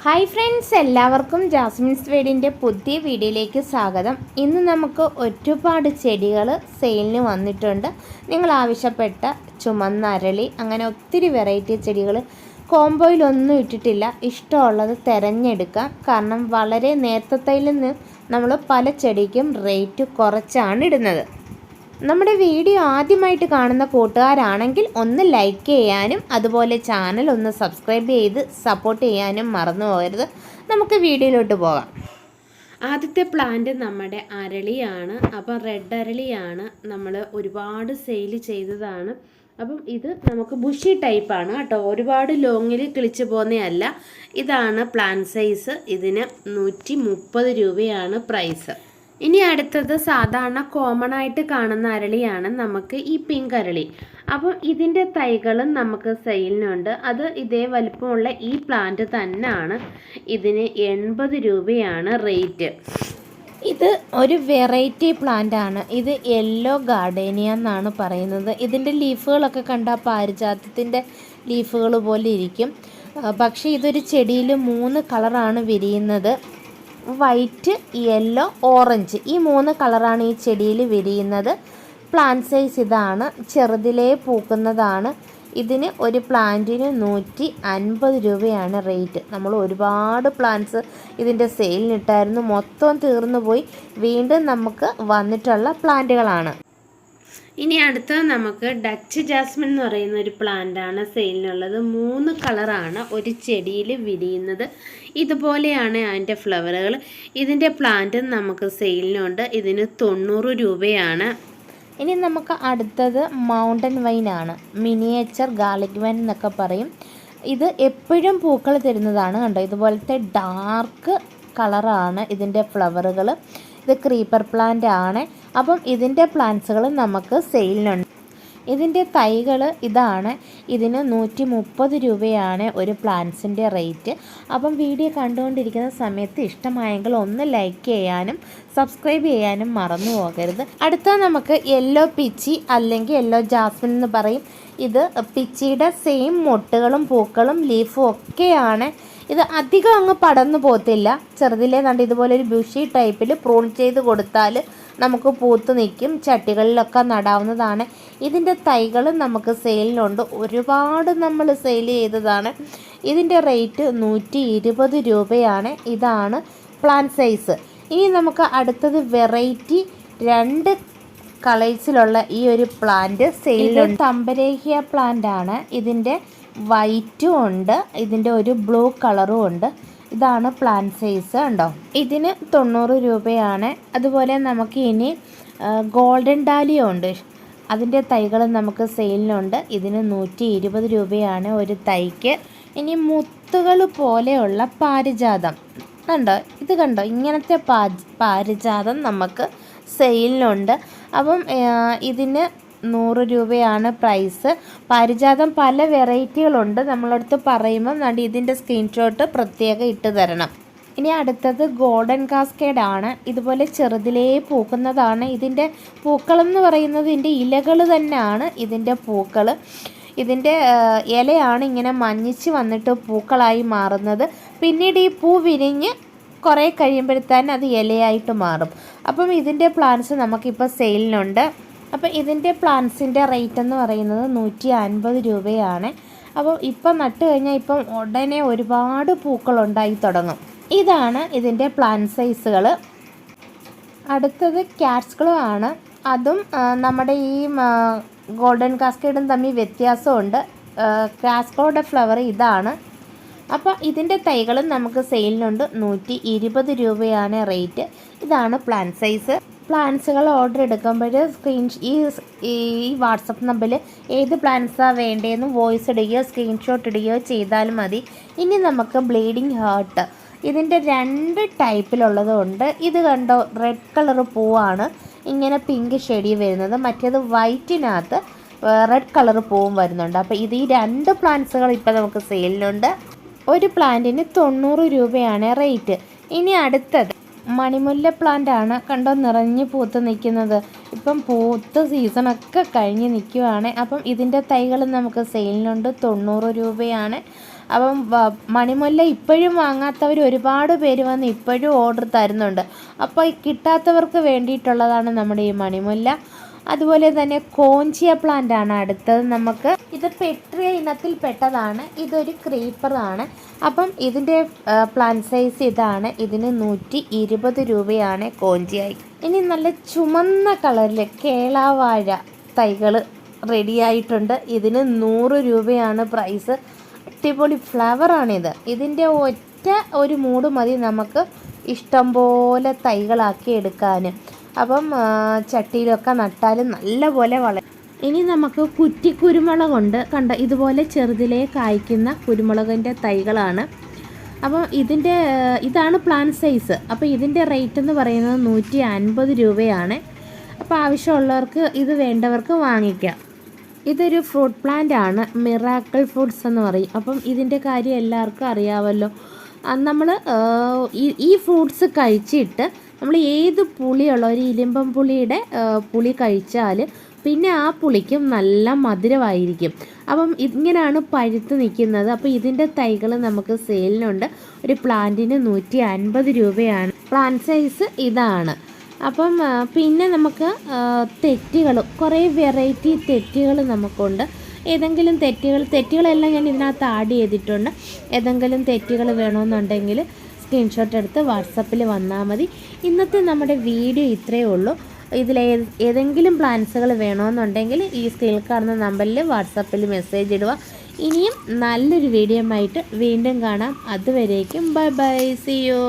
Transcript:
Hi friends, എല്ലാവർക്കും Jasmine's വേഡിൻ്റെ പുതിയ വീഡിയോയിലേക്ക് സ്വാഗതം. ഇന്ന് നമുക്ക് ഒരുപാട് ചെടികൾ സെയിലിന് വന്നിട്ടുണ്ട്. നിങ്ങൾ ആവശ്യപ്പെട്ട ചുമന്ന അരളി, അങ്ങനെ ഒത്തിരി വെറൈറ്റി ചെടികൾ കോംബോയിലൊന്നും ഇട്ടിട്ടില്ല. ഇഷ്ടമുള്ളത് തിരഞ്ഞെടുക്കാം. കാരണം വളരെ നേരത്തേയിൽ നിന്ന് നമ്മൾ പല ചെടിക്കും റേറ്റ് കുറച്ചാണ് ഇടുന്നത്. നമ്മുടെ വീഡിയോ ആദ്യമായിട്ട് കാണുന്ന കൂട്ടുകാരാണെങ്കിൽ ഒന്ന് ലൈക്ക് ചെയ്യാനും അതുപോലെ ചാനൽ ഒന്ന് സബ്സ്ക്രൈബ് ചെയ്ത് സപ്പോർട്ട് ചെയ്യാനും മറന്നു പോകരുത്. നമുക്ക് വീഡിയോയിലോട്ട് പോകാം. ആദ്യത്തെ പ്ലാന്റ് നമ്മുടെ അരളിയാണ്. അപ്പം റെഡ് അരളിയാണ് നമ്മൾ ഒരുപാട് സെയിൽ ചെയ്തതാണ്. അപ്പം ഇത് നമുക്ക് ബുഷി ടൈപ്പാണ് കേട്ടോ, ഒരുപാട് ലോങ്ങിൽ കിളിച്ച് പോകുന്നതല്ല. ഇതാണ് പ്ലാന്റ് സൈസ്. ഇതിന് 130 രൂപയാണ് പ്രൈസ്. ഇനി അടുത്തത് സാധാരണ കോമൺ ആയിട്ട് കാണുന്ന അരളിയാണ് നമുക്ക് ഈ പിങ്ക് അരളി. അപ്പം ഇതിൻ്റെ തൈകളും നമുക്ക് സെയിലിനുണ്ട്. അത് ഇതേ വലിപ്പമുള്ള ഈ പ്ലാന്റ് തന്നെയാണ്. ഇതിന് 80 രൂപയാണ് റേറ്റ്. ഇത് ഒരു വെറൈറ്റി പ്ലാന്റ് ആണ്. ഇത് യെല്ലോ ഗാർഡേനിയ എന്നാണ് പറയുന്നത്. ഇതിൻ്റെ ലീഫുകളൊക്കെ കണ്ടാൽ പാരിജാതത്തിൻ്റെ ലീഫുകൾ പോലെ ഇരിക്കും. പക്ഷേ ഇതൊരു ചെടിയിൽ 3 കളറാണ് വിരിയുന്നത്. വൈറ്റ്, യെല്ലോ, ഓറഞ്ച്, ഈ 3 കളറാണ് ഈ ചെടിയിൽ വിരിയുന്നത്. പ്ലാന്റ് സൈസ് ഇതാണ്, ചെറുതിലേ പൂക്കുന്നതാണ്. ഇതിന് ഒരു പ്ലാന്റിന് 150 രൂപയാണ് റേറ്റ്. നമ്മൾ ഒരുപാട് പ്ലാന്റ്സ് ഇതിൻ്റെ സെയിലിനിട്ടായിരുന്നു, മൊത്തം തീർന്നു പോയി. വീണ്ടും നമുക്ക് വന്നിട്ടുള്ള പ്ലാന്റുകളാണ്. ഇനി അടുത്തത് നമുക്ക് ഡച്ച് ജാസ്മിൻ എന്ന് പറയുന്ന ഒരു പ്ലാന്റാണ് സെയിലിനുള്ളത്. 3 കളറാണ് ഒരു ചെടിയിൽ വിരിയുന്നത്. ഇതുപോലെയാണ് അതിൻ്റെ ഫ്ലവറുകൾ. ഇതിൻ്റെ പ്ലാന്റ് നമുക്ക് സെയിലിനുണ്ട്. ഇതിന് 90 രൂപയാണ്. ഇനി നമുക്ക് അടുത്തത് മൗണ്ടൻ വൈനാണ്. മിനിയേച്ചർ ഗാർലിക് വൈൻ എന്നൊക്കെ പറയും. ഇത് എപ്പോഴും പൂക്കൾ തരുന്നതാണ്. കണ്ടോ, ഇതുപോലത്തെ ഡാർക്ക് കളറാണ് ഇതിൻ്റെ ഫ്ലവറുകൾ. ഇത് ക്രീപ്പർ പ്ലാന്റ് ആണ്. അപ്പം ഇതിൻ്റെ പ്ലാന്റ്സുകൾ നമുക്ക് സെയിലിനുണ്ട്. ഇതിൻ്റെ തൈകൾ ഇതാണ്. ഇതിന് 130 രൂപയാണ് ഒരു പ്ലാന്റ്സിൻ്റെ റേറ്റ്. അപ്പം വീഡിയോ കണ്ടുകൊണ്ടിരിക്കുന്ന സമയത്ത് ഇഷ്ടമായെങ്കിൽ ഒന്ന് ലൈക്ക് ചെയ്യാനും സബ്സ്ക്രൈബ് ചെയ്യാനും മറന്നു പോകരുത്. അടുത്ത നമുക്ക് യെല്ലോ പിച്ചി അല്ലെങ്കിൽ യെല്ലോ ജാസ്മിൻ എന്ന് പറയും. ഇത് പിച്ചിയുടെ സെയിം മൊട്ടുകളും പൂക്കളും ലീഫും ഒക്കെയാണ്. ഇത് അധികം അങ്ങ് പടർന്നു പോകത്തില്ല. ചെറുതിലേ കണ്ട് ഇതുപോലെ ഒരു ബുഷി ടൈപ്പിൽ പ്രൂൺ ചെയ്ത് കൊടുത്താൽ നമുക്ക് പൂത്ത് നിൽക്കും. ചട്ടികളിലൊക്കെ നടാവുന്നതാണ്. ഇതിൻ്റെ തൈകൾ നമുക്ക് സെയിലിനുണ്ട്. ഒരുപാട് നമ്മൾ സെയിൽ ചെയ്തതാണ്. ഇതിൻ്റെ റേറ്റ് 120 രൂപയാണ്. ഇതാണ് പ്ലാന്റ് സൈസ്. ഇനി നമുക്ക് അടുത്തത് വെറൈറ്റി 2 കളേഴ്സിലുള്ള ഈ ഒരു പ്ലാന്റ് സെയിലിനുണ്ട്. തമ്പരേഹിയ പ്ലാന്റ് ആണ്. ഇതിൻ്റെ വൈറ്റും ഉണ്ട്, ഇതിൻ്റെ ഒരു ബ്ലൂ കളറും ഉണ്ട്. ഇതാണ് പ്ലാന്റ് സൈസ്. ഉണ്ടോ, ഇതിന് 90 രൂപയാണ്. അതുപോലെ നമുക്ക് ഇനി ഗോൾഡൻ ഡാലിയ ഉണ്ട്. അതിൻ്റെ തൈകൾ നമുക്ക് സെയിലിനുണ്ട്. ഇതിന് 120 രൂപയാണ് ഒരു തൈക്ക്. ഇനി മുത്തുകൾ പോലെയുള്ള പാരിജാതം കണ്ടോ, ഇത് കണ്ടോ, ഇങ്ങനത്തെ പാരിജാതം നമുക്ക് സെയിലിനുണ്ട്. അപ്പം ഇതിന് 100 രൂപയാണ് പ്രൈസ്. പാരിജാതം പല വെറൈറ്റികളുണ്ട്. നമ്മളടുത്ത് പറയുമ്പം ഇതിൻ്റെ സ്ക്രീൻഷോട്ട് പ്രത്യേകം ഇട്ട് തരണം. ഇനി അടുത്തത് ഗോൾഡൻ കാസ്കേഡ് ആണ്. ഇതുപോലെ ചെറുതിലേ പൂക്കുന്നതാണ്. ഇതിൻ്റെ പൂക്കളെന്ന് പറയുന്നത് ഇതിൻ്റെ ഇലകൾ തന്നെയാണ്. ഇതിൻ്റെ പൂക്കൾ, ഇതിൻ്റെ ഇലയാണ് ഇങ്ങനെ മഞ്ഞിച്ച് വന്നിട്ട് പൂക്കളായി മാറുന്നത്. പിന്നീട് ഈ പൂ വിരിഞ്ഞ് കുറേ കഴിയുമ്പോഴത്തേന് അത് ഇലയായിട്ട് മാറും. അപ്പം ഇതിൻ്റെ പ്ലാന്റ്സ് നമുക്കിപ്പോൾ സെയിലിനുണ്ട്. അപ്പോൾ ഇതിൻ്റെ പ്ലാന്റ്സിൻ്റെ റേറ്റ് എന്ന് പറയുന്നത് 150 രൂപയാണ്. അപ്പോൾ ഇപ്പം നട്ട് കഴിഞ്ഞാൽ ഇപ്പം ഉടനെ ഒരുപാട് പൂക്കളുണ്ടായി തുടങ്ങും. ഇതാണ് ഇതിൻ്റെ പ്ലാന്റ് സൈസുകൾ. അടുത്തത് ക്യാറ്റ്സ്കളോ ആണ്. അതും നമ്മുടെ ഈ ഗോൾഡൻ കാസ്കേഡും തമ്മിൽ വ്യത്യാസമുണ്ട്. കാസ്കോയുടെ ഫ്ലവർ ഇതാണ്. അപ്പോൾ ഇതിൻ്റെ തൈകളും നമുക്ക് സെയിലിനുണ്ട്. 120 രൂപയാണ് റേറ്റ്. ഇതാണ് പ്ലാന്റ് സൈസ്. പ്ലാന്റ്സുകൾ ഓർഡർ എടുക്കുമ്പോൾ ഈ വാട്സപ്പ് നമ്പറിൽ ഏത് പ്ലാന്റ്സാണ് വേണ്ടതെന്ന് വോയിസ് ഇടുകയോ സ്ക്രീൻഷോട്ട് ഇടുകയോ ചെയ്താൽ മതി. ഇനി നമുക്ക് ബ്ലീഡിങ് ഹാർട്ട്, ഇതിൻ്റെ 2 ടൈപ്പിലുള്ളതുണ്ട്. ഇത് കണ്ടോ, റെഡ് കളർ പൂവാണ്, ഇങ്ങനെ പിങ്ക് ഷെയ്ഡിൽ വരുന്നത്. മറ്റേത് വൈറ്റിനകത്ത് റെഡ് കളർ പൂവും വരുന്നുണ്ട്. അപ്പോൾ ഈ 2 പ്ലാന്റ്സുകൾ ഇപ്പോൾ നമുക്ക് സെയിലിനുണ്ട്. ഒരു പ്ലാന്റിന് 90 രൂപയാണ് റേറ്റ്. ഇനി അടുത്തത് മണിമുല്ല പ്ലാന്റ് ആണ്. കണ്ടോ, നിറഞ്ഞ് പൂത്ത് നിൽക്കുന്നത്. ഇപ്പം പൂത്ത് സീസണൊക്കെ കഴിഞ്ഞ് നിൽക്കുകയാണ്. അപ്പം ഇതിൻ്റെ തൈകൾ നമുക്ക് സെയിലിനുണ്ട്. 90 രൂപയാണ്. അപ്പം മണിമുല്ല ഇപ്പോഴും വാങ്ങാത്തവർ ഒരുപാട് പേര് വന്ന് ഇപ്പോഴും ഓർഡർ തരുന്നുണ്ട്. അപ്പോൾ ഈ കിട്ടാത്തവർക്ക് വേണ്ടിയിട്ടുള്ളതാണ് നമ്മുടെ ഈ മണിമുല്ല. അതുപോലെ തന്നെ കോഞ്ചിയ പ്ലാന്റ് ആണ് അടുത്തത് നമുക്ക്. ഇത് പെട്രിയ ഇനത്തിൽ പെട്ടതാണ്. ഇതൊരു ക്രീപ്പറാണ്. അപ്പം ഇതിൻ്റെ പ്ലാന്റ് സൈസ് ഇതാണ്. ഇതിന് 120 രൂപയാണ് കോഞ്ചിയായി. ഇനി നല്ല ചുമന്ന കളറിൽ കേളാവാഴ തൈകൾ റെഡിയായിട്ടുണ്ട്. ഇതിന് 100 രൂപയാണ് പ്രൈസ്. അടിപൊളി ഫ്ലവറാണിത്. ഇതിൻ്റെ ഒറ്റ ഒരു മൂട് മതി നമുക്ക് ഇഷ്ടം പോലെ തൈകളാക്കി എടുക്കാൻ. അപ്പം ചട്ടിയിലൊക്കെ നട്ടാലും നല്ല പോലെ വളരും. ഇനി നമുക്ക് കുറ്റിക്കുരുമുളകുണ്ട്. കണ്ട ഇതുപോലെ ചെറുതിലേ കായ്ക്കുന്ന കുരുമുളകിൻ്റെ തൈകളാണ്. അപ്പം ഇതാണ് പ്ലാന്റ് സൈസ്. അപ്പോൾ ഇതിൻ്റെ റേറ്റ് എന്ന് പറയുന്നത് 150 രൂപയാണ്. അപ്പോൾ ആവശ്യമുള്ളവർക്ക് ഇത് വേണ്ടവർക്ക് വാങ്ങിക്കാം. ഇതൊരു ഫ്രൂട്ട് പ്ലാന്റ് ആണ്. മിറാക്കിൾ ഫ്രൂട്ട്സ് എന്ന് പറയും. അപ്പം ഇതിൻ്റെ കാര്യം എല്ലാവർക്കും അറിയാമല്ലോ. നമ്മൾ ഈ ഫ്രൂട്ട്സ് കഴിച്ചിട്ട് നമ്മൾ ഏത് പുളിയുള്ള ഒരു ഇലിമ്പം പുളിയുടെ പുളി കഴിച്ചാൽ പിന്നെ ആ പുളിക്കും നല്ല മധുരമായിരിക്കും. അപ്പം ഇങ്ങനെയാണ് പഴുത്ത് നിൽക്കുന്നത്. അപ്പോൾ ഇതിൻ്റെ തൈകൾ നമുക്ക് സെയിലിനുണ്ട്. ഒരു പ്ലാന്റിന് 150 രൂപയാണ്. പ്ലാന്റ് സൈസ് ഇതാണ്. അപ്പം പിന്നെ നമുക്ക് തെറ്റുകൾ, കുറേ വെറൈറ്റി തെറ്റുകൾ നമുക്കുണ്ട്. ഏതെങ്കിലും തെറ്റുകളെല്ലാം ഞാൻ ഇതിനകത്ത് ആഡ് ചെയ്തിട്ടുണ്ട്. ഏതെങ്കിലും തെറ്റുകൾ വേണമെന്നുണ്ടെങ്കിൽ സ്ക്രീൻഷോട്ട് എടുത്ത് വാട്സപ്പിൽ വന്നാൽ മതി. ഇന്നത്തെ നമ്മുടെ വീഡിയോ ഇത്രയേ ഉള്ളൂ. ഏതെങ്കിലും പ്ലാൻസുകൾ വേണമെന്നുണ്ടെങ്കിൽ ഈ സ്ക്രീനിൽ കാണുന്ന നമ്പറിൽ വാട്സപ്പിൽ മെസ്സേജ് ഇടുക. ഇനിയും നല്ലൊരു വീഡിയോ ആയിട്ട് വീണ്ടും കാണാം. അതുവരേക്കും ബൈ ബൈ, സീ യു.